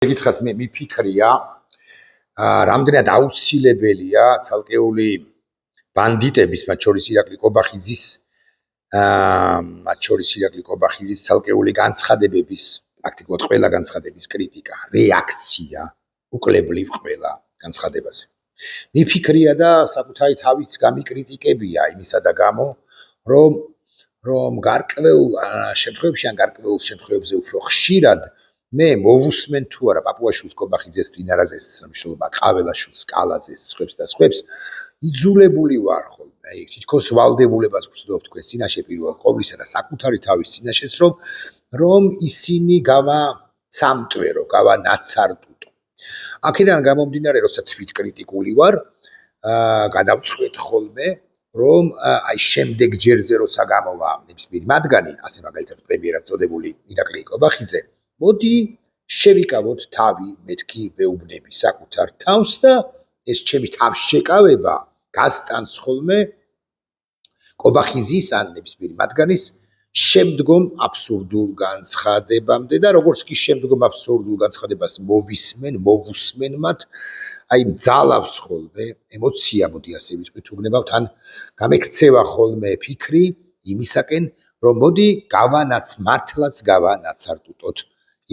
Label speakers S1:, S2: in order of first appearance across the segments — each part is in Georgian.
S1: გითხრათ მე მიფიქრია რამდენად აუცილებელია ცალკეული ბანდიტების მათ შორის ირაკლი კობახიძის ცალკეული განცხადებების პრაქტიკულად ყველა განცხადების კრიტიკა რეაქცია უკლებლივ ყველა განცხადებაზე მიფიქრია და საკუთარი თავიც გამიკრიტიკებია იმისა და გამო რომ გარკვეულ შემთხვევებში ან გარკვეულ შემთხვევებზე უფრო ხშირად მე მოვუსმენ თუ არა პაპუაშვილს კობახიძეს დინარაძეს მნიშვნელობა ყაველაშვილს კალაზეს სხვებს და სხვებს იძულებული ვარ ხოლმე აი თითქოს ვალდებულებას ვგრძნობ თქვენ წინაშე პირველ ყოვლისა და საკუთარი თავის წინაშეც რომ ისინი გავაცამტვერო გავანაცარტუტო აქედან გამომდინარე როცა თვითკრიტიკული ვარ გადავწყვეტ ხოლმე რომ აი შემდეგ ჯერზე როცა გამოვა ნებისმიერი მათგანი ასე მაგალითად პრემიერად წოდებული ირაკლი კობახიძე მოდი შევიკავოთ თავი მეთქი ვეუბნები საკუთარ თავს და ეს ჩემი თავშეკავება გასტანს ხოლმე კობახიძის ან ნებისმიერი მათგანის შემდგომ აბსურდულ განცხადებამდე და როგორც კი შემდგომ აბსურდულ განცხადებას მოვუსმენ მათ აი მძალავს ხოლმე ემოცია მოდი ასე ვიტყვით უგნებავთ ან გამექცევა ხოლმე ფიქრი იმისაკენ რომ მოდი მართლაც გავანაცარტუტოთ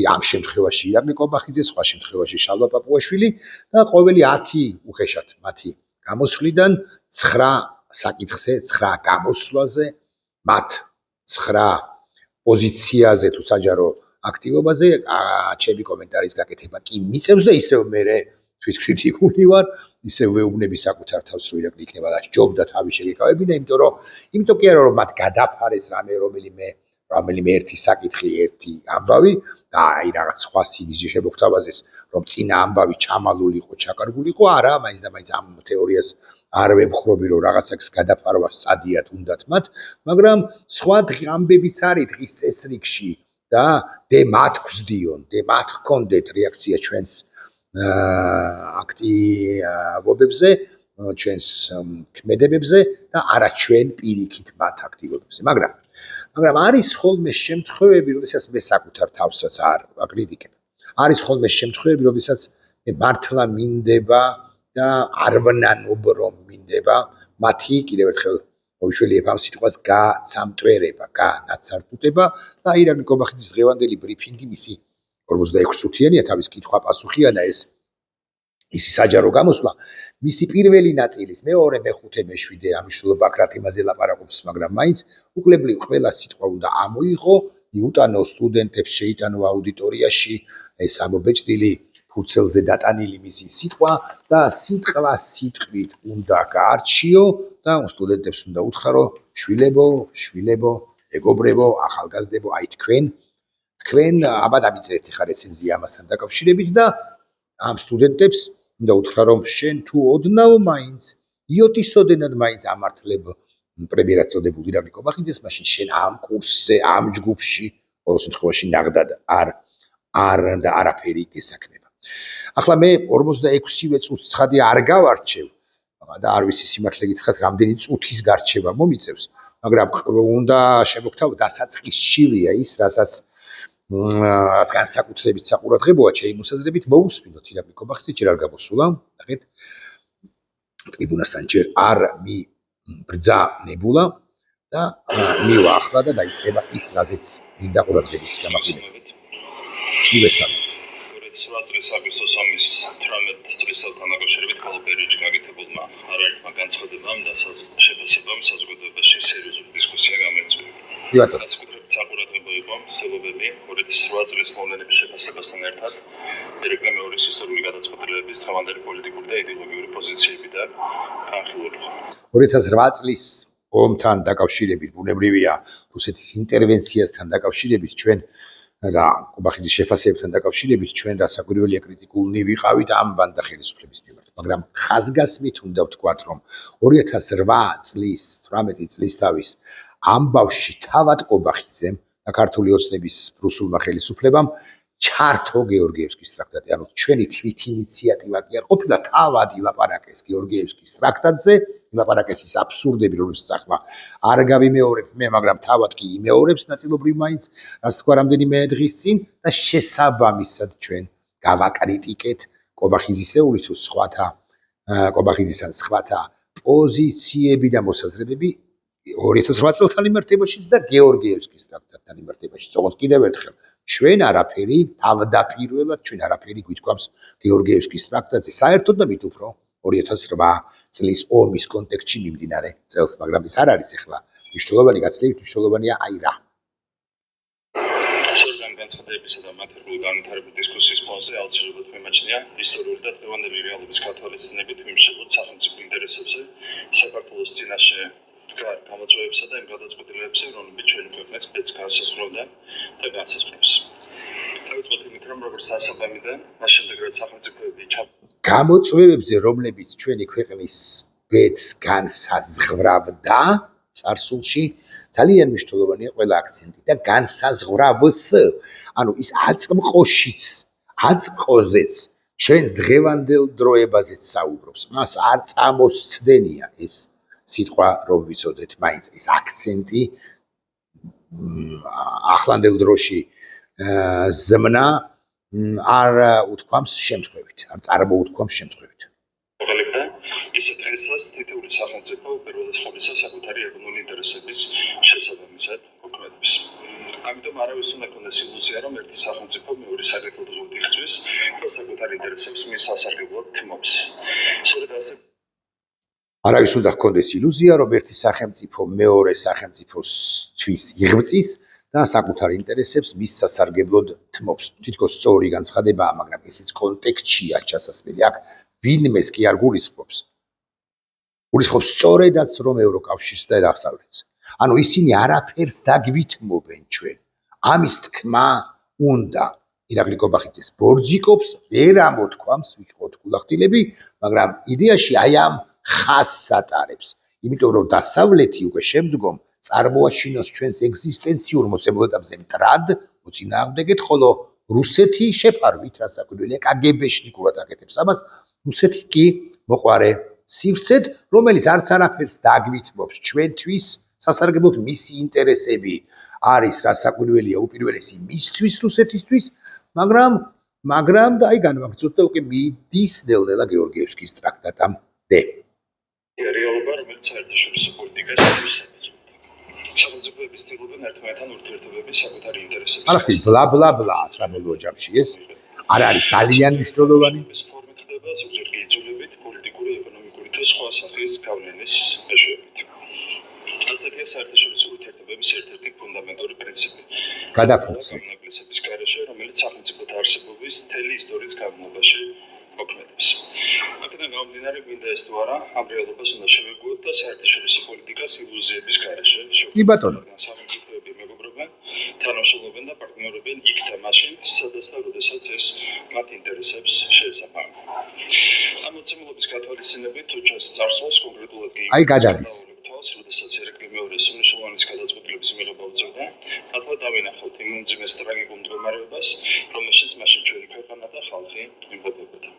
S1: ამ შემთხვევაში ირაკლი კობახიძე, სხვა შემთხვევაში შალვა პაპუაშვილი და ყოველი 10 უხეშად მათი გამოსვლიდან 9 საკითხზე, 9 გამოსვლაზე, მათ 9 პოზიციაზე თუ საჯარო აქტივობაზე ჩემი კომენტარის გაკეთება კი მიწევს და ისევ მე თვითკრიტიკული ვარ, ისევ ვეუბნები საკუთარ თავს რომ ირაკლი იქნება და ჯობდა თავი შეგეკავებინა, იმიტომ კი არა რომ მათ გადაფარეს რომელიმე ერთი საკითხი, ერთი ამბავი და აი რაღაც სხვა სიგიჟე შემოგთავაზეს, რომ წინა ამბავი ჩამალული იყო, ჩაკარგული იყო, არა, მაინც და მაინც ამ თეორიას არ ვემხრობი, რომ რაღაცას გადაფარვა სწადიათ უნდათ მათ, მაგრამ სხვა ამბებიც არის დღის წესრიგში და მათ გვსდიონ, მათ გქონდეთ რეაქცია ჩვენს აქტივობებზე, ჩვენს ქმედებებზე და არა ჩვენ პირიქით მათ აქტივობებზე, მაგრამ არის ხოლმე შემთხვევები, როდესაც მე საკუთარ თავსაც არ ვაკრიტიკებ. არის ხოლმე შემთხვევები, როდესაც მე მართლა მინდება და არ ვნანობ რომ მინდება მათი კიდევ ერთხელ მოვიშველიებ ამ სიტყვას გაცამტვერება, განაცარტუტება და ირაკლი კობახიძის დღევანდელი ბრიფინგი მისი 46 წუთიანია თავის კითხვა-პასუხიანა ეს ისი საჯარო გამოსვლა მისი პირველი ნაწილის მეორე, მეხუთე, მეშვიდე ამ მნიშვნელობა აქ რა თემაზე ლაპარაკობს, მაგრამ მაინც უკლებლივ ყველა სიტყვა უნდა ამოიღო, იუტანო სტუდენტებს, შეიტანო აუდიტორიაში ეს ამობეჭდილი ფურცელზე დატანილი მისი სიტყვა და სიტყვა სიტყვით უნდა გაარჩიო და სტუდენტებს უნდა უთხრა რომ შვილებო, მეგობრებო, ახალგაზრდებო, აი თქვენ აბა დამიწერეთ ხა რეცენზია ამასთან დაკავშირებით და ამ სტუდენტებს უნდა უთხრა რომ შენ თუ ოდნავ მაინც იოტისოდენად მაინც ამართლებ პრემიერად წოდებულ ირაკლი კობახიძეს, მაშინ შენ ამ კურსზე, ამ ჯგუფში ყოველ შემთხვევაში ნაღდად და არაფერი გესაქმება. ახლა მე 46-ვე წუთს ცხადია არ გავარჩევ და არ ვიცი სიმართლე გითხრათ რამდენი წუთის გარჩევა მომიწევს, მაგრამ უნდა შემოგთავაზო დასაწყის შივია ის, რასაც განსაკუთრებით საყურადღებოა ჩემი მოსაზრებით მოვუსმინოთ ირაკლი კობახიძე ჯერ არ გამოსულა, ნახეთ ტრიბუნასთან ჯერ არ მიბრძა ნებულა და მივა ახლა და დაიწყება ის რაზეც მინდა ყურადღების გამახვილება. მივესალმებით.
S2: 2008 აგვისტოს 18 წლისთან დაკავშირებით ბოლო პერიოდში გაკეთებულმა არაერთმა განცხადებამ და შეფასებამ საზოგადოებაში სერიოზული დისკუსია გამოიწვია.
S1: კი ბატონო.
S2: საყურადღებო იყო მსვლელობები 2008 წლის მოვლენების შეფასებასთან ერთად ირაკლი მეორის ისტორიული გადაწყვეტილებების თავანდელი პოლიტიკური და იდეოლოგიური პოზიციები და განხილვები.
S1: 2008 წლის ომთან დაკავშირებით ბუნებრივია რუსეთის ინტერვენციასთან დაკავშირებით ჩვენ და კობახიძის შეფასებებთან დაკავშირებით ჩვენ რასაკვირველია კრიტიკულნი ვიყავით ამ ბანდა ხელისუფლების მიმართ, მაგრამ ხაზგასმით უნდა ვთქვათ, რომ 2008 წლის 18 წლისთავის ამბავში თავად კობახიძემ და ქართული ოცნების რუსულმა ხელისუფლებამ ჩართო გეორგიევსკის ტრაქტატი, ანუ ჩვენი თვით ინიციატივა კი არ ყოფილა, თავად ილაპარაკეს გეორგიევსკის ტრაქტატზე, ილაპარაკეს ის აბსურდები, რომელსაც ახლა არ გავიმეორებ მე, მაგრამ თავად კი იმეორებს ნაწილობრივ მაინც, რაც თქვა რამდენიმე დღის წინ და შესაბამისად ჩვენ გავაკრიტიკეთ კობახიძისეული თუ სხვათა კობახიძისთან სხვათა პოზიციები და მოსაზრებები 2008 წელთან იმართებაშიც და გეორგიევსკის ტრაქტატთან იმართებაშიც. ოღონდ კიდევ ერთხელ ჩვენ არაფერი თავდაპირველად ჩვენ არაფერი გვითქვამს გეორგიევსკის ტრაქტატზე საერთოდ და მით უფრო 2008 წლის ომის კონტექსტში მიმდინარე წელს, მაგრამ ეს არ არის ახლა მნიშვნელოვანი, გაცილებით მნიშვნელოვანია აი რა.
S2: შორიდან განცხადებისა და მათერგული განვითარებული დისკუსიის ფონზე აუცილებლად მიმაჩნია ისტორიული და დღევანდელი რეალობის გათვალისწინებით ვიმსჯელოთ სახელმწიფო ინტერესებზე, საქართველოს წინაშე გამოწვევებსა და იმ გადაწყვეტილებებზე, რომლებიც ჩვენი ქვეყნის ბედს განსაზღვრავდა და განსაზღვრავს. დავიწყოთ იმით, რომ როგორც დასაბამიდან, მას შემდეგ რაც სახელმწიფოები
S1: გამოწვევებზე, რომლებიც ჩვენი ქვეყნის ბედს განსაზღვრავდა წარსულში, ძალიან მნიშვნელოვანია ყველა აქცენტი და განსაზღვრავს. ანუ ის აწმყოშიც, აწმყოზეც ჩვენს დღევანდელ დროებაზეც საუბრობს. მას არ წამოსცდენია ეს სიტყვა რომ ვიცოდეთ მაინც ეს აქცენტი ახლანდელ დროში ზმნა არ უთქვამს შემთხვევით, არ წარმოუთქვამს შემთხვევით.
S2: მოყოლება ისე დღესაც თითოეული სახელმწიფო პირველად ხომისა საკუთარი ეკონომიკური ინტერესების შესაბამისად მოქმედებს. ამიტომ არავის უნდა ქონდეს ილუზია, რომ ერთი სახელმწიფო მეორე საქართველოს იხცვის და საკუთარ ინტერესებს მის სასარგებლოდ თმობს. სწორედ ასე
S1: არავის უნდა ჰქონდეს ილუზია, რომ ერთი სახელმწიფო მეორე სახელმწიფოსთვის იღწვის და საკუთარ ინტერესებს მის სასარგებლოდ თმობს. თითქოს სწორი განცხადებაა, მაგრამ ესეც კონტექსტშია ჩასასვლელი. აქ ვინმეს კი არ გულისხმობს. გულისხმობს სწორედაც რომ ევროკავშირს და დასავლეთს. ანუ ისინი არაფერს დაგვითმობენ ჩვენ. ამის თქმა უნდა ირაკლი კობახიძეს ბორძიკობს, ვერ ამოთქვამს, ვიყოთ გულახდილები, მაგრამ იდეაში აი ამ ხაზს ატარებს. იმიტომ რომ დასავლეთი უკვე შემდგომ წარმოაჩინოს ჩვენს ეგზისტენციურ მოცემულობებზე მტრად, მოწინააღმდეგეთ, ხოლო რუსეთი შეფარვით რასაკვირველია კგბ-შნიკურად აკეთებს ამას, რუსეთი კი მოყარე სივრცედ, რომელიც არც არაფერს დაგვითმობს ჩვენთვის, სასარგებლოდ მისი ინტერესები არის რასაკვირველია უპირველესი მისთვის რუსეთისთვის, მაგრამ და აი განვაგრძოთ და უკვე მიდის ნელ-ნელა გეორგიევსკის ტრაქტატამდე.
S2: რეალობა, რომელიც საერთაშორისო პოლიტიკაში სახელმწიფოების ცდილობენ ერთმანეთთან ურთიერთობების საკუთარი ინტერესების
S1: ახლა ბლა საბოლოო ჯამში ეს არ არის ძალიან მნიშვნელოვანი
S2: ფორმით ხდება ზოგჯერ კი იძულებით პოლიტიკური, ეკონომიკური და სხვა სახის გავლენის მეშვეობით. ასეთია საერთაშორისო ურთიერთობების ერთ-ერთი ფუნდამენტური პრინციპი.
S1: გადაფუძნებით
S2: განმავლობის გარეშე, რომელიც სახელმწიფოთა არსებობის მთელი ისტორიის განმავლობაში მოქმედებს. აქედან გამომდინარე, მინდა ეს თუ არა, ამ რეალობას უნდა შევეგუოთ და საერთაშორისო პოლიტიკას ილუზიების გარეშე
S1: კი ბატონო.
S2: სახელმწიფოები მეგობრობენ, თანამშრომლობენ და პარტნიორობენ იქ და მაშინ, სადაც და როდესაც ეს მათ ინტერესებს შეესაბამება. ამ მოცემულობის გათვალისწინებით თუ ჩვენს წარსულს კონკრეტულად კი
S1: აი გადადის.
S2: როდესაც ერეკლე მეორეს უმნიშვნელოვანეს გადაწყვეტილების მიღება უწევდა, ახლა დავინახოთ იმ უმძიმეს ტრაგიკულ მდგომარეობას, რომელშიც მაშინ ჩვენი ქვეყანა და ხალხი იმყოფებოდა.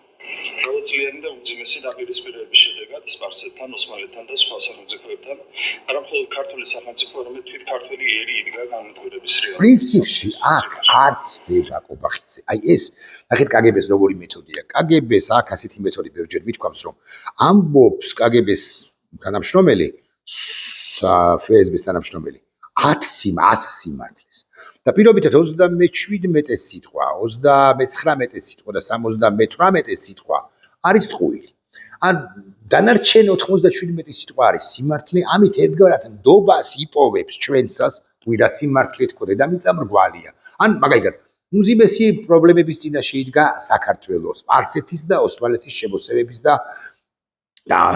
S2: მრავალწლიანი და უმძიმესი დაპირისპირებების შედეგად სპარსეთთან, ოსმალეთთან და სხვა სახელმწიფოებთან, არა მხოლოდ ქართული სახელმწიფო, არამედ თვით ქართველი ერი იდგა განმტკვრების რეალობაში.
S1: პრინციპში აქ არ ცდება კობახიძე. აი ეს ნახეთ კგბ-ს როგორი მეთოდია. კგბ-ს აქ ასეთი მეთოდი ბევრჯერ მithქვამს, რომ ამბობს კგბ-ს თანამშრომელი FSB-ს თანამშრომელი 100 სიმართლეს. და პირობითად 37 სიტყვა, 39 სიტყვა და 78 სიტყვა არის ტყუილი. ან დანარჩენ 97 სიტყვა არის სიმართლე, ამით ერთგვარად ნდობას იპოვებს ჩვენსას, ვირა სიმართლე თქო დედამიწა მრგვალია. ან მაგალითად, უმძიმესი პრობლემების წინაშე იდგა საქართველოს, სპარსეთის და ოსმალეთის შემოსევების და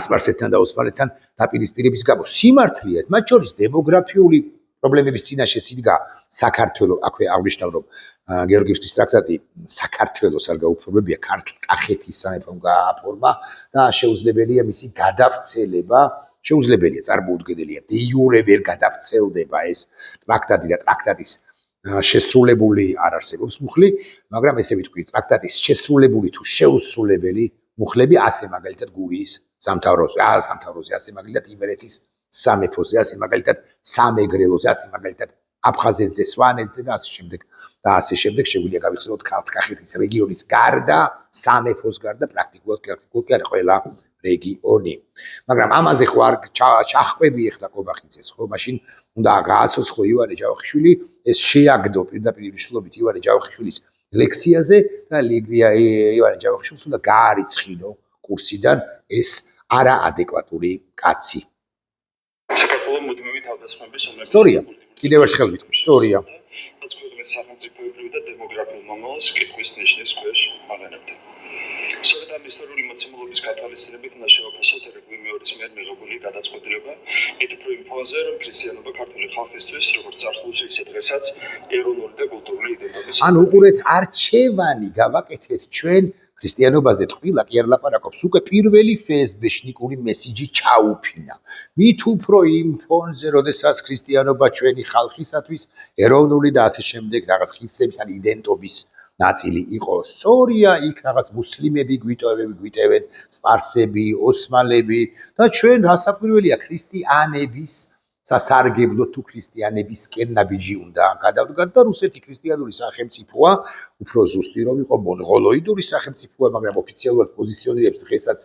S1: სპარსეთთან და ოსმალეთთან დაპირისპირების გამო. სიმართლეა ეს, მათ შორის დემოგრაფიული პრობლემების წინაშე იდგა საქართველო, აქვე აღნიშნავ, რომ გეორგიევსკის ტრაქტატი საქართველოს არ გაუფორმებია, ქართულ-კახეთის სამეფომ გააფორმა და შეუძლებელია მისი გადავრცელება, შეუძლებელია, წარმოუდგენელია, დე იურე ვერ გადავრცელდება ეს ტრაქტატი და ტრაქტატის შესრულებული არ არსებობს მუხლი, მაგრამ ესე ვიტყვი, ტრაქტატის შესრულებული თუ შეუსრულებელი მუხლები ასე მაგალითად გურიის სამთავროზე, ასე მაგალითად იმერეთის სამეფოზე, ასე მაგალითად სამეგრელოზე, ასე მაგალითად აფხაზეთზე, სვანეთზე და ასე შემდეგ და ასე შემდეგ შეგვიძლია გავიხსენოთ ქართლ-კახეთის რეგიონის გარდა, სამეფოს გარდა პრაქტიკულად კი არა ყველა რეგიონი. მაგრამ ამაზე ხო არ ჩახვევი ახლა კობახიძეს, ხო, მაშინ უნდა გააცოცხლოს ხო ივანე ჯავახიშვილი, ეს შეაგდო პირდაპირ მნიშვნელობით ივანე ჯავახიშვილის ლექციაზე და ივანე ჯავახიშვილს უნდა გაარიცხინო კურსიდან ეს არაადეკვატური კაცი.
S2: საქართველოს მუდმივი თავდასხმების
S1: სწორია, კიდევ ერთხელ ვიტყვი, სწორია.
S2: სახელმწიფოებრივ და დემოგრაფიულ მომავალს კითხვის ნიშნის ქვეშ აღენებდა. სწორედ ამ ისტორიული მოცემულობის გათვალისწინებით უნდა შევაფასოთ ერეგვი მეორის მიერ მიღებული გადაწყვეტილება მით უფრო იმ ფონზე, რომ ქრისტიანობა ქართული ხალხისთვის როგორც წარსულში, ისე დღესაც ეროვნული და კულტურული იდენტობის
S1: ანუ უყურეთ, არჩევანი გავაკეთეთ ჩვენ ქრისტიანობაზე ტყილა კი არ ლაპარაკობს, უკვე პირველი ფსბ-შნიკური მესიჯი ჩაუფინა. მით უფრო იმ ფონზე, როდესაც ქრისტიანობა ჩვენი ხალხისათვის ეროვნული და ასე შემდეგ რაღაც ღირსების ან იდენტობის ნაწილი იყო. სწორია, იქ რაღაც მუსლიმები გვიტევენ, სპარსები, ოსმალები და ჩვენ რასაკვირველია ქრისტიანების სასარგებლო თუ ქრისტიანებისკენ ნაბიჯი უნდა გადავდგათ და რუსეთი ქრისტიანული სახელმწიფოა, უფრო ზუსტი რომ იყო მონღოლოიდური სახელმწიფოა, მაგრამ ოფიციალურად პოზიციონირებს დღესაც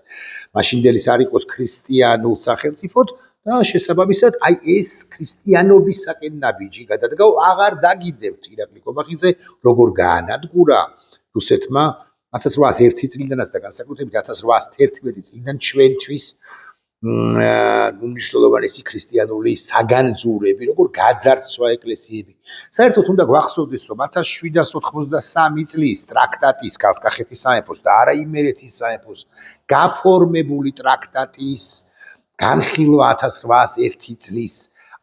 S1: მაშინდელი არ იყოს ქრისტიანულ სახელმწიფოდ და შესაბამისად აი ეს ქრისტიანობისკენ ნაბიჯი გადადგა, აღარ დაგიდევთ ირაკლი კობახიძე, როგორ გაანადგურა რუსეთმა 1801 წლიდანაც და განსაკუთრებით 1811 წლიდან ჩვენთვის მნიშვნელოვანი ქრისტიანული საგანძურები, როგორ გაძარცვა ეკლესიები. საერთოდ უნდა გვახსოვდეს, რომ 1783 წლის ტრაქტატის ქართლ-კახეთის სამეფოს და არა იმერეთის სამეფოს გაფორმებული ტრაქტატის განხილვა 1801 წლის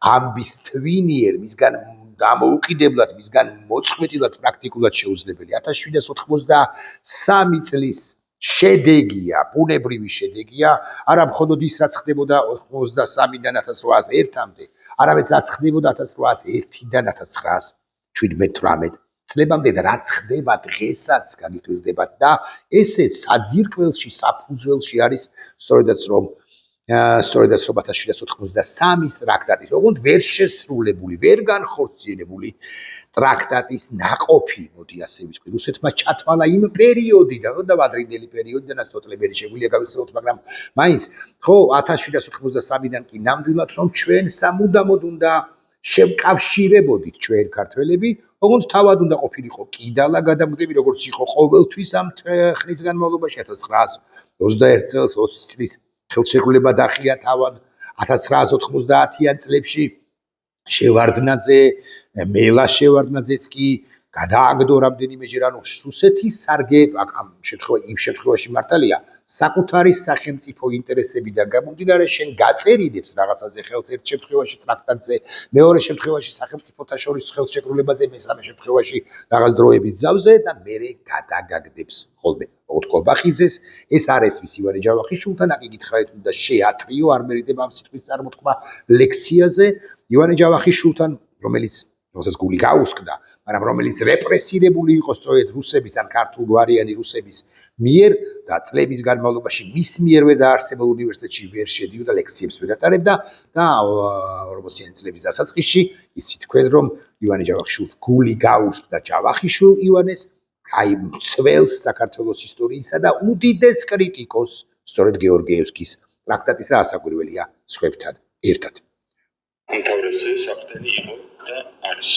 S1: ამბის თვინიერ მისგან დამოუკიდებლად, მისგან მოწყვეტილად პრაქტიკულად შეუძლებელი. 1783 წლის შედეგია, ბუნებრივი შედეგია, არა მხოლოდ ის, რაც ხდებოდა 83-დან 1801-მდე, არამედ რაც ხდებოდა 1801-დან 1917 წლებამდე და რაც ხდება დღესაც გაგიკვირდებათ და ესეც საძირკველში, საფუძველში არის სწორედაც რომ 1783-ის ტრაქტატის, ოღონდ ვერ შესრულებული, ვერ განხორციელებული ტრაქტატის ნაყოფი, მოდი ასე ვიტყვი, რუსეთმა ჩათვალა იმ პერიოდიდან, და ადრინდელი პერიოდიდან ასტოტლებელი შეგვიძლია გავიხსენოთ, მაგრამ მაინც ხო 1783-დან კი ნამდვილად რომ ჩვენ სამუდამოდ უნდა შევკავშირებოდით ჩვენ ქართველები, ოღონდ თავად უნდა ყოფილიყო კიდალა გადამგდები, როგორც იყო ყოველთვის ამ ხნის განმავლობაში 1921 წელს 20 წლის ხელშეკრულება დახია თავად 1990-იან წლებში შევარდნაძე, მელა შევარდნაძეც კი გადააგდო რამდენიმეჯერ, ანუ რუსეთის სარგებლო იმ შემთხვევაში მართალია საკუთარი სახელმწიფო ინტერესებიდან გამომდინარე შენ გაწერიდებს რაღაცაზე ხელს ერთ შემთხვევაში ტრაქტატზე, მეორე შემთხვევაში სახელმწიფოთა შორის ხელშეკრულებაზე, მესამე შემთხვევაში რაღაც დროებით ზავზე და მერე გადაგაგდებს ხოლმე. ოღონდ კობახიძეს ეს არ ესვის ივანე ჯავახიშვილთან, აქ იგითხრათ უნდა შეათრიო, არ მერიდება ამ სიტყვის წარმოთქმა ლექციაზე ივანე ჯავახიშვილთან, რომელსაც გული გაუსკდა, მაგრამ რომელიც რეპრესირებული იყო სწორედ რუსების ან ქართულგვარიანი რუსების მიერ და წლების განმავლობაში მის მიერვე დაარსებულ უნივერსიტეტში ვერ შედიოდა, ლექციებს ვერ ატარებდა და 40-იანი წლების დასაწყისში იცით თქვენ რომ ივანე ჯავახიშვილს გული გაუსკდა ჯავახიშვილ ივანეს, აი მცველს საქართველოს ისტორიისა და უდიდეს კრიტიკოს სწორედ გეორგიევსკის ტრაქტატის რა ასაკვირველია სხვებთან ერთად.
S2: უმთავრესი საფრთხე იყო და არის.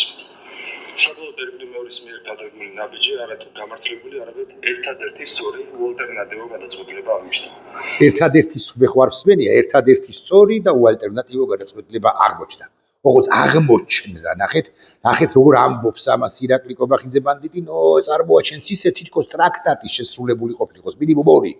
S2: საბოლოოდ ერეგვი მეორის მიერ გადადგმული ნაბიჯი არათუ გამართლებული, არამედ ერთადერთი სწორი უალტერნატივო გადაწყვეტილება აღმოჩნდა.
S1: ერთადერთი ხوارსმენია, ერთადერთი სწორი და უალტერნატივო გადაწყვეტილება აღმოჩნდა. ოღონდ აღმოჩნდა, ნახეთ როგორ ამბობს ამას ირაკლი კობახიძე ბანდიტი, წარმოაჩენს ისე თითქოს ტრაქტატი შესრულებული ყოფილიყოს, მინიმუმ 2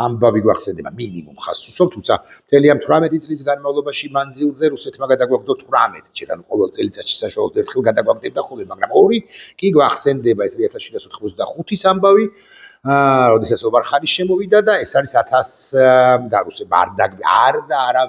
S1: ამბავი გვახსენდება, მინიმუმ ხას უსვამ, თუმცა მთელი ამ 18 წლის განმავლობაში მანძილზე რუსეთმა გადაგვაგდო 18 ჯერ, ანუ ყოველ წელიწადში საშუალოდ ერთხელ გადაგვაგდებდა ხოლმე, მაგრამ 2 კი გვახსენდება, ეს 1785-ის ამბავი, როდესაც ომარ-ხანი შემოვიდა და ეს არის 1000 და რუსებმა არ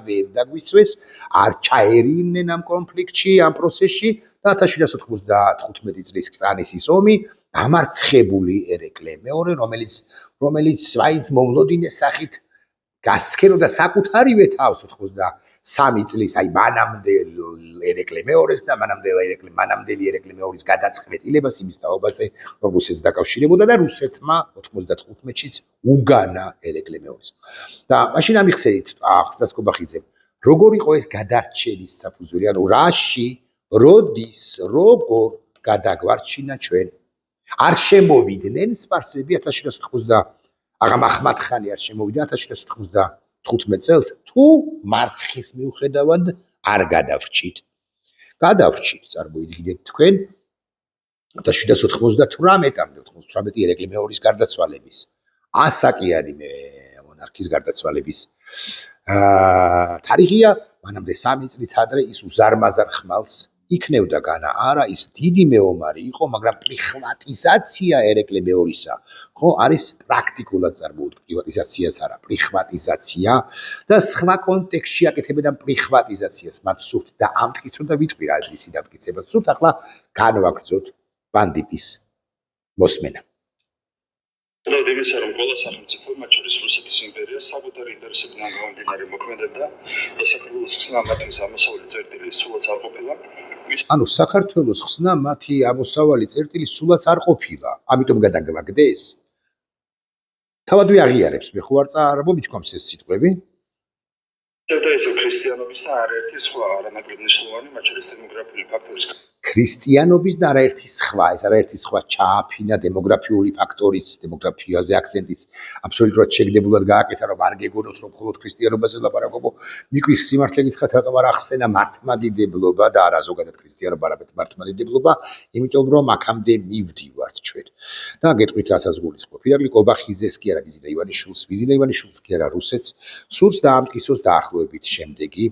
S1: ვერ დაგვიცვეს, არ ჩაერინენ ამ კონფლიქტში, ამ პროცესში და 1795 წლის კრწანისის ომი დამარცხებული ერეკლე მეორე, რომელიც მაინც მომლოდინეს სახით გასცქენოდა საკუთარივე თავს 83 წლის, აი მანამდელ ერეკლე მეორეს და მანამდელი ერეკლე მეორის გადაწყვეტილებას იმის თაობაზე, რომ რუსეთს დაკავშირებოდა და რუსეთმა 95-შიც უგანა ერეკლე მეორის. და მაშინ ამიხსენით ახსნას კობახიძემ, როგორ იყო ეს გადარჩენის საფუძველი, ანუ რაში, როდის, როგორ გადაგვარჩინა ჩვენ. არ შემოვიდნენ სპარსები 1790 აღა მაჰმად-ხანი არ შემოვიდა 1795 წელს, თუ მარცხის მიუხედავად არ გადავრჩით. გადავრჩით, წარმოიდგინეთ თქვენ 1798-მდე 98 ერეკლე მეორის გარდაცვალების, ასაკიანი მონარქის გარდაცვალების თარიღია, მანამდე 3 წლით ადრე ის უზარმაზარ ხმალს იქნევდა განა არა ის დიდი მეომარი იყო, მაგრამ პრიხვატიზაცია ერეკლე მეორისა, ხო, არის პრაქტიკულად წარმოუდგენელი, პრივატიზაციას არა, პრიხვატიზაცია და სხვა კონტექსტში აკეთებენ ამ პრიხვატიზაციას, მათ სურთ და ამტკიცონ და ვიტყვი რა ის დამტკიცება სურთ, ახლა განვაგრძოთ ბანდიტის მოსმენა.
S2: იმისა, რომ ყველა სახელმწიფო, მათ შორის რუსეთის იმპერია, საკუთარი ინტერესებიდან გამომდინარე მოქმედებდა და საქართველოს ხსნა მათთვის ამოსავალი წერტილი სულაც არ ყოფილა.
S1: ანუ საქართველოს ხსნა მათი ამოსავალი წერტილი სულაც არ ყოფილა, ამიტომ გადაგვაგდეს. თავადვე აღიარებს, მე ხო არ მომიჩქომს ეს სიტყვები.
S2: და ეს ქრისტიანობის და არაერთი სხვა არანაკლებ მნიშვნელოვანი, მათ შორის დემოგრაფიული ფაქტორის
S1: ქრისტიანობის და არაერთი სხვა, ეს არაერთი სხვა ჩააფინა დემოგრაფიული ფაქტორის, დემოგრაფიაზე აქცენტიც აბსოლუტურად შეგდებულად გააკეთა, რომ არ გეგონოთ, რომ მხოლოდ ქრისტიანობაზე ლაპარაკობო. მიკვირს სიმართლე გითხრათ, რატომ არ ახსენა მართლმადიდებლობა და არა ზოგადად ქრისტიანობა, არამედ მართლმადიდებლობა, იმიტომ რომ აქამდე მივდივართ ჩვენ. და გეტყვით, რასაც გულისხმობ. ირაკლი კობახიძეს კი არა, ვიზინა ივანიშვილს კი არა, რუსეთს სურს დაამტკიცოს დაახლოებით შემდეგი,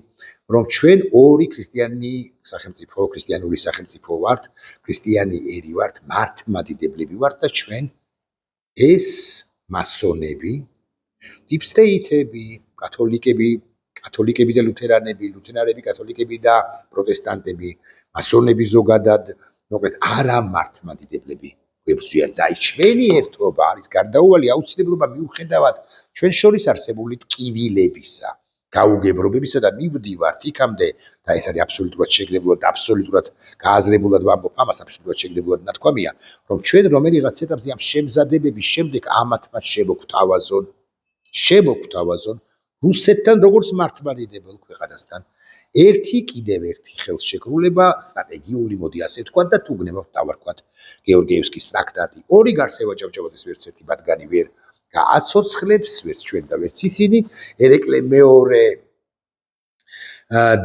S1: რომ ჩვენ ორი ქრისტიანული სახელმწიფო ვართ, ქრისტიანი ერი ვართ, მართლმადიდებლები ვართ და ჩვენ ეს მასონები, დიპსტეიტები, კათოლიკები და ლუთერანები, კათოლიკები და პროტესტანტები, მასონები ზოგადად, მოკლედ არა მართლმადიდებლები გვებრძვიან და ჩვენი ერთობა არის გარდაუვალი აუცილებლობა მიუხედავად ჩვენ შორის არსებული ტკივილებისა. გაუგებრობებისა და მივდივართ იქამდე და ეს არის აბსოლუტურად შეგდებულად და აბსოლუტურად გააზრებულად ვამბობ ამას აბსოლუტურად შეგდებულად ნათქვამია რომ ჩვენ რომელიღაც ეტაპზე ამ შემზადებების შემდეგ ამათმა შემოგთავაზონ რუსეთთან როგორც მართლმადიდებელ ქვეყანასთან კიდევ ერთი ხელშეკრულება სტრატეგიული მოდი ასე ვთქვათ და თუ გნებავთ დავარქვათ გეორგიევსკის ტრაქტატი ორი გარსევა ჭავჭავაძის ვერც ერთი მათგანი ვერ გააცოცხლებს ვერც ჩვენ და ვერც ისინი ერეკლე მეორე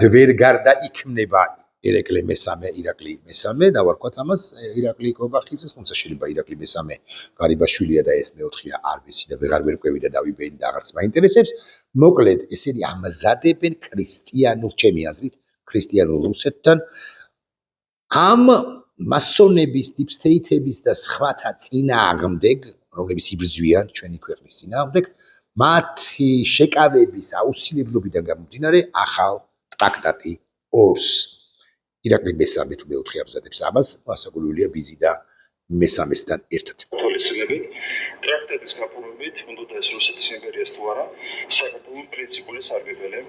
S1: დვერ გარდა იქმნება ერეკლე მესამე ირაკლი მესამე დავარქვათ ამას ირაკლი კობახიძეს თუმცა შეიძლება ირაკლი მესამე გარიბაშვილია და ეს მეოთხეა არ ვიცი და ვეღარ ვერკვევი და დავიბენი და აღარც მაინტერესებს მოკლედ ესენი ამზადებენ ქრისტიანულ ჩემი აზრით ქრისტიანულ რუსეთთან ამ მასონების დიპსტეიტების და სხვათა წინააღმდეგ რომლებიც იბრძვიან ჩვენი ქვეყნის წინააღმდეგ მათი შეკავების აუცილებლობიდან გამომდინარე ახალ ტრაქტატი ორს ირაკლი მესამე თუ მეოთხე ამზადებს ამას ასაგულულია ბიზი და მესამესთან ერთად
S2: თვალისწინებით ტრაქტატის გაფორმებით უნდა ეს რუსეთის იმპერიას თუ არა საქართველოს პრინციპული სარგებელი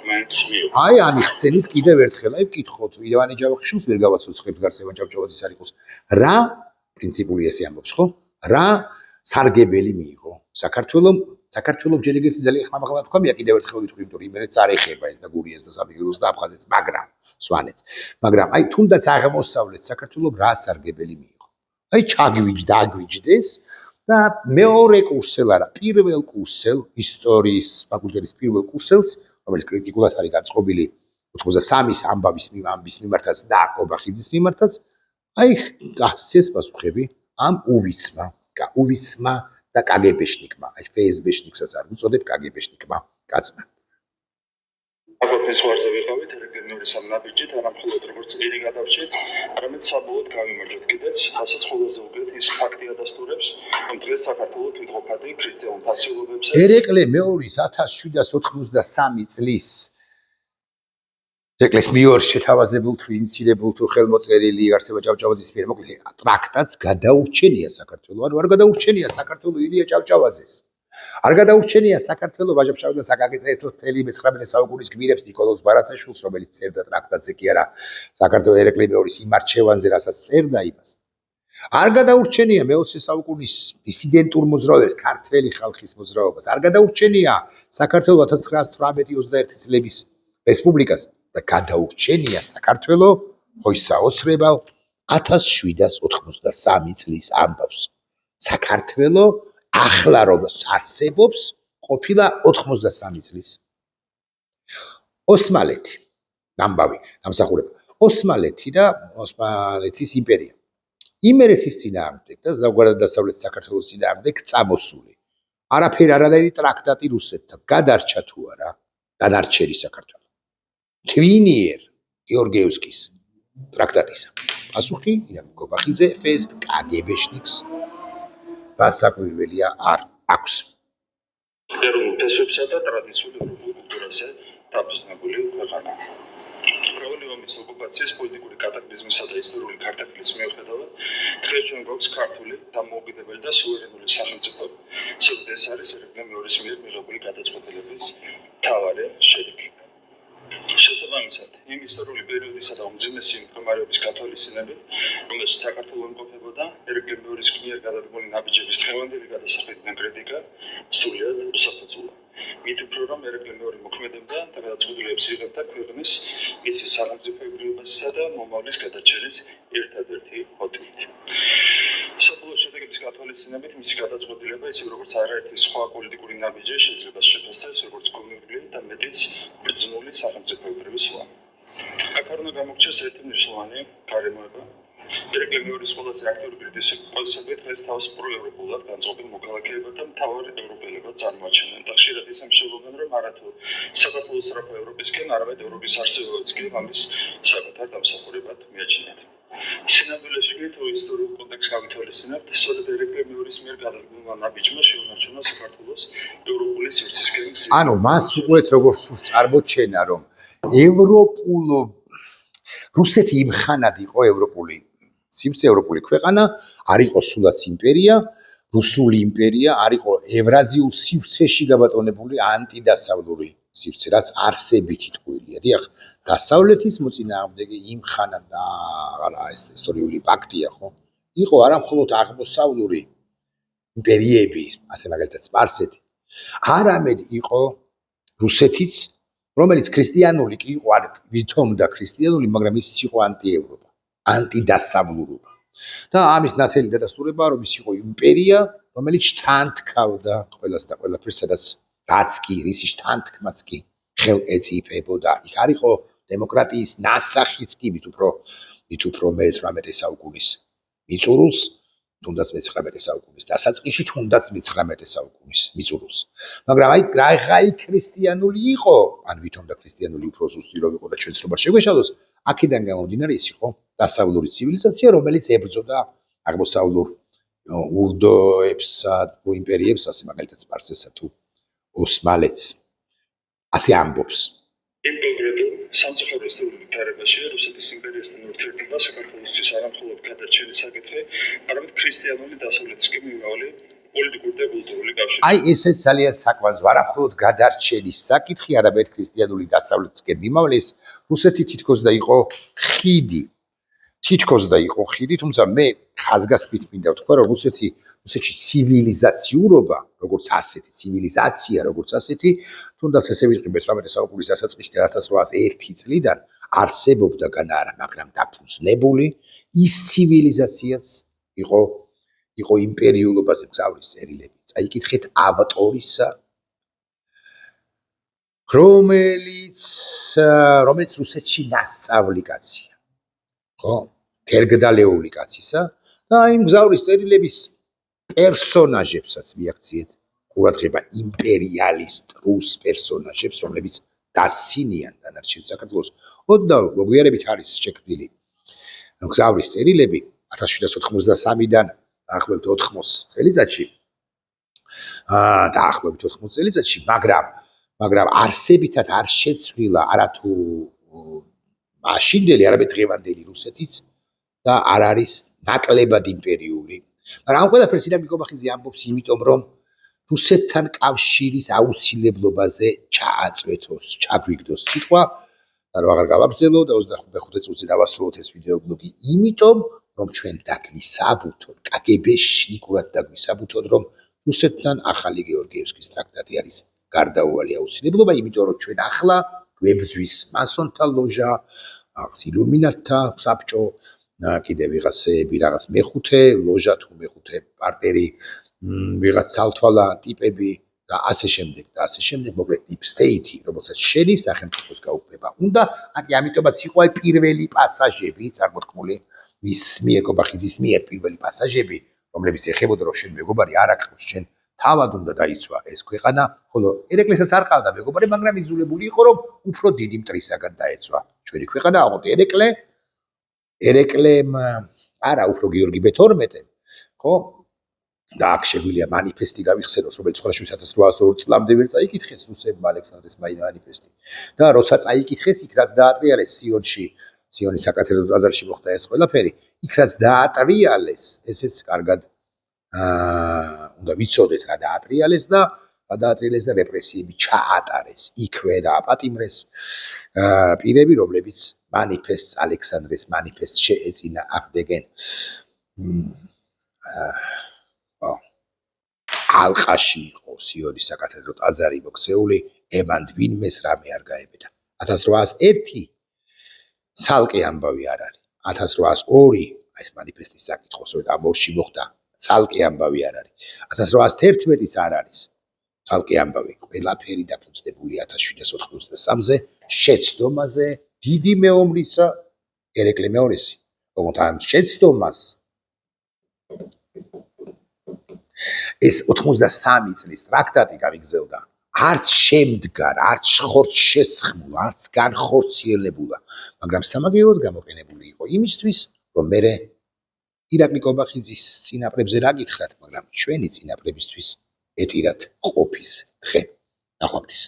S2: მაინც მიიღო
S1: აი ამიხსენით კიდევ ერთხელ აი ვკითხოთ ივანე ჯავახიშვილს ვერ გავაცოცხლებთ გარსევან ჭავჭავაძის არ იყოს რა პრინციპული ესე ამბობს ხო რა სარგებელი მიიღო საქართველოს ჯერ ერთი ძალიან ხმამაღლა თქვამია კიდევ ერთხელ ვიტყვი იმიტომ რომ იმერეთს არ ეხება ეს და გურიას და საბიგროს და აფხაზეთს მაგრამ სვანეთს მაგრამ აი თუნდაც აღმოსავლეთ საქართველოს რა სარგებელი მიიღო აი დაგვიჯდეს და მეორე კურსელ არა პირველ კურსელ ისტორიის ფაკულტეტის პირველ კურსელს რომელიც კრიტიკულად არის განწყობილი 83-ის ამბავის მიმართაც და კობახიძის მიმართაც აი გასცეს პასუხები ამ უვიცმა და კგბ-შნიკმა, აი ფსბ-შნიკსაც არ უწოდებ კგბ-შნიკმა კაცმა.
S2: აკუთვნეს ვარზე ვიყავით რეგიონების სამნაბიჯით, არა მხოლოდ როგორც ელი გადავრჩით, არამედ საბოლოოდ გამიმარჯვეთ კიდეც, ასაც ყველაზე უკეთ ის ფაქტი ადასტურებს, რომ დღეს საქართველოს თვითმყოფადი ქრისტიანულ ფასეულობებზე
S1: ერეკლე მეორის 1793 წლის ეკლეს მიორ შეთავაზებულ თუ ინიცირებულ თუ ხელმოწერილი არსება ჭავჭავაძის მიერ მოკლედ ტრაქტატს გადაურჩენია საქართველოს, ანუ არ გადაურჩენია საქართველოს ილია ჭავჭავაძეს. არ გადაურჩენია საქართველოს ვაჟა-ფშაველა და საკაკიც ერთად მთელი 19 საუკუნის გმირებს ნიკოლოზ ბარათაშვილს, რომელიც წერდა ტრაქტატზე კი არა საქართველოს ერეკლე მეორის იმარჩევანზე, რასაც წერდა იმას. არ გადაურჩენია მე-20 საუკუნის დისიდენტურ მოძრაობებს, ქართველი ხალხის მოძრაობას. არ გადაურჩენია საქართველოს 1918-21 წლების რესპუბლიკას და გადაურჩენია საქართველოს ხოისაოცრებავ 1783 წლის ამბავს. საქართველოს ახლა როგორც არსებობს, ყოფილა 83 წლის. ოსმალეთი, ამბავი, დამსახურება. ოსმალეთი და ოსმალეთის იმპერია. იმერეთის წინააღმდეგ და ზოგადად დასავლეთ საქართველოს წინააღმდეგ წამოსული. არაფერი არადერი ტრაქტატი რუსეთთან გადარჩა თუ არა დანარჩენი საქართველო. თვინიერ გეორგიევსკის ტრაქტატისა. პასუხი ირაკლი გობახიძე FSB KGB-შნიკს გასაკვირველია არ აქვს.
S2: ეროვნულ ფესვებსა და ტრადიციულ ევროპულ კულტურაზე დაფუძნებული ქვეყანა. მრავალი ომის, ოკუპაციის, პოლიტიკური კატაკლიზმისა და ისტორიული გარდაქმნის მიუხედავად, დღეს ჩვენ გვაქვს ქართული, დამოუკიდებელი და სუვერენული სახელმწიფო, სადაც ეს არის ერეკლე მეორის მიერ მიღებული გადაწყვეტილების მთავარი შედეგი. შესაბამისად, იმ ისტორიული პერიოდისა და უმძიმესი მდგომარეობის გათვალისწინებით, რომელშიც საქართველო იმყოფებოდა, ერეკლე მეორის მიერ გადადგმული ნაბიჯების დღევანდელი გადასახადი კრიტიკა სრულიად უსაფუძვოა. მით უფრო რომ ერეკლე მეორე მოქმედებდა და გადაწყვეტილების იღებდა ქვეყნის მისი სახელმწიფოებრიობასა და მომავლის გადაჭერის ერთადერთი მოტივით. საბოლოო შედეგების გათვალისწინებით მისი გადაწყვეტილება ისე როგორც არაერთი სხვა პოლიტიკური ნაბიჯი შეიძლება შეფასდეს როგორც კონკრეტული და მეტიც ბრძნული სახელმწიფოებრივი სხვა. აქ უნდა გამოგჩეს ერთი მნიშვნელოვანი გარემოება. ერეკლე მეორის ყველაზე აქტიური კრიტიკოსები დღეს თავს პროევროპულად განწყობილ მოქალაქეებად და მთავარ ევროპელებად წარმოაჩენენ და ხშირად ისე მსჯელობენ, რომ არათუ საქართველოს სწრაფო ევროპისკენ, არამედ ევროპის არსებობაც კი ამის საკუთარ დამსახურებად მიაჩნიათ. სინამდვილეში თუ ისტორიულ კონტექსტს გავითვალისწინებთ, სწორედ ერეკლე მეორის მიერ გადადგმულმა ნაბიჯმა შეუნარჩუნა საქართველოს ევროპული სივრცისკენ.
S1: ანუ მას უყურეთ როგორ სურს წარმოჩენა, რომ რუსეთი იმხანად იყო ევროპული სივრცე, ევროპული ქვეყანა, არ იყო სულაც იმპერია, რუსული იმპერია, არ იყო ევრაზიულ სივრცეში გაბატონებული ანტიდასავლური სივრცე, რაც არსებით იტყუილია. დიახ, დასავლეთის მოწინააღმდეგე იმხანად და ეს ისტორიული ფაქტია, ხო? იყო არა მხოლოდ აღმოსავლური იმპერიები, ასე მაგალითად სპარსეთი, არამედ იყო რუსეთიც, რომელიც ქრისტიანული კი იყო, არ ვითომ და ქრისტიანული, მაგრამ ის იყო ანტიევროპა, ანტიდასავლურობა. და ამის ნათელი დადასტურებაა, რომ ის იყო იმპერია, რომელიც შთანთქავდა ყველას და ყველაფერს, სადაც რაც კი რისი შთანთქმაც კი ხელ ეწიფებოდა. იქ არ იყო დემოკრატიის ნასახიც კი მით უფრო მე-18 საუკუნის მიწურულს, თუნდაც მე-19 საუკუნის დასაწყისში, თუნდაც მე-19 საუკუნის მიწურულს. მაგრამ აი ქრისტიანული იყო, ან ვითომ და ქრისტიანული უფრო ზუსტი რომ იყო და ჩვენც რომ არ შეგვეშალოს, აქედან გამომდინარე ის იყო დასავლური ცივილიზაცია, რომელიც ებრძოდა აღმოსავლურ ურდოებსა, იმპერიებს, ასე მაგალითად სპარსეთსა თუ ოსმალეთს. ასე ამბობს.
S2: იმ კონკრეტულ სამწუხარო ისტორიულ ვითარებაში რუსეთის იმპერიასთან ურთიერთობა საქართველოსთვის არა მხოლოდ გადარჩენის საკითხი, არამედ ქრისტიანული დასავლეთისკენ მიმავალი პოლიტიკური და კულტურული კავშირი.
S1: აი ესეც ძალიან საკვანძო, არა მხოლოდ გადარჩენის საკითხი, არამედ ქრისტიანული დასავლეთისკენ მიმავლის, რუსეთი თითქოს და იყო ხიდი. თუმცა მე ხაზგასმით მინდა ვთქვა, რომ რუსეთში ცივილიზაციურობა, როგორც ასეთი, ცივილიზაცია, როგორც ასეთი, თუნდაც ესე ვიყიდეთ 18 საუკუნის დასაწყისიდან 1801 წლიდან არსებობდა განაარა, მაგრამ დაფუძნებული ის ცივილიზაციაც იყო იმპერიულობაზე მგზავრის წერილები. წაიკითხეთ ავტორისა, რომელიც რუსეთში ნასწავლი კაცია. ხო? თერგდალეული კაცისა და იმ მგზავრის წერილების პერსონაჟებსაც მიაქციეთ ყურადღება იმპერიალისტ რუს პერსონაჟებს, რომლებიც დასცინიან დანარჩენ საქართველოს. ოდნავ მოგვიარებით არის შექმნილი მგზავრის წერილები 1793-დან დაახლოებით 80 წელიწადში, მაგრამ არსებითად არ შეცვლილა არათუ მაშინდელი, არამედ დღევანდელი რუსეთიც და არ არის ნაკლებად იმპერიული. მაგრამ ამ ყველაფერს ირაკლი გობახიძე ამბობს, იმიტომ რომ რუსეთთან კავშირის აუცილებლობაზე ჩააწვეთოს, ჩაგვიგდოს სიტყვა. და რა აღარ გავაგრძელო და 25 წუთი დავასრულოთ ეს ვიდეობლოგი, იმიტომ რომ ჩვენ დაგვისაბუთოთ, კგბ-შნიკურად დაგვისაბუთოთ, რომ რუსეთთან ახალი გეორგიევსკის ტრაქტატი არის გარდაუვალი აუცილებლობა, იმიტომ რომ ჩვენ ახლა გვებრძვის მასონთა ლოჟა, ილუმინატთა საბჭო, კიდე ვიღაცები, რაღაც მეხუთე ლოჟა თუ მეხუთე პარტერი, ვიღაც ცალთვალა ტიპები და ასე შემდეგ და ასე შემდეგ, მოკლედ deep state-ი, რომელსაც შენი სახელმწიფოს გაუქმება უნდა, ამიტომაც იყო აი პირველი პასაჟები წარმოთქმული მის მიერ კობახიძის მიერ პირველი პასაჟები, რომლებიც ეხებოდა რომ შენ მეგობარი არ აქვს, შენ თავად უნდა დაიცვა ეს ქვეყანა, ხოლო ერეკლესაც არ ყავდა მეგობარი, მაგრამ იზოლებული იყო, რომ უფრო დიდი მტრისაგან დაეცვა ჩვენი ქვეყანა, აღოდ ერეკლემ არა, უფრო გიორგი მე-12-ემ, ხო? და აქ შეგვიძლია მანიფესტი გავიხსენოთ, რომელიც 1802 წლამდე ვერ წაიკითხეს რუსებმა ალექსანდრეს მანიფესტი. და როცა წაიკითხეს, იქ რაც დაატრიალეს სიონის საკათედრო ტაძარში მოხდა ეს ყველაფერი, იქ რაც დაატრიალეს, ესეც კარგად უნდა ვიცოდეთ რა დაატრიალეს და რეპრესიები ჩაატარეს. იქვე დააპატიმრეს პირები, რომლებიც ალექსანდრეს მანიფესტს შეეწინააღმდეგენ. ალყაში იყო სიონის საკათედრო ტაძარი მოქცეული, ემან ვინმეს რამე არ გაებედა. 1801 ცალკე ამბავი არ არის. 1802 ეს მანიფესტის საკითხოს რომ ამბავში მოხდა, ცალკე ამბავი არ არის. 1811-იც არ არის. ცალკე ამბავი. ყველაფერი დაფუძნებული 1793-ზე შეცდომაზე დიდი მეომრისა ერეკლე მეორესი. თუმცა ამ შეცდომას ეს 83 წლის ტრაქტატი გამიგზელდა, არც შემდგარ, არც ხორც შესხმულ, არც განხორციელებულა, მაგრამ სამაგიეროდ გამოყენებული იყო იმისთვის, რომ მერე ირაკლი კობახიძის წინაპრებზე რა გითხრათ, მაგრამ ჩვენი წინაპრებისთვის ეტირათ ყოფის დღე. ნახვამდის.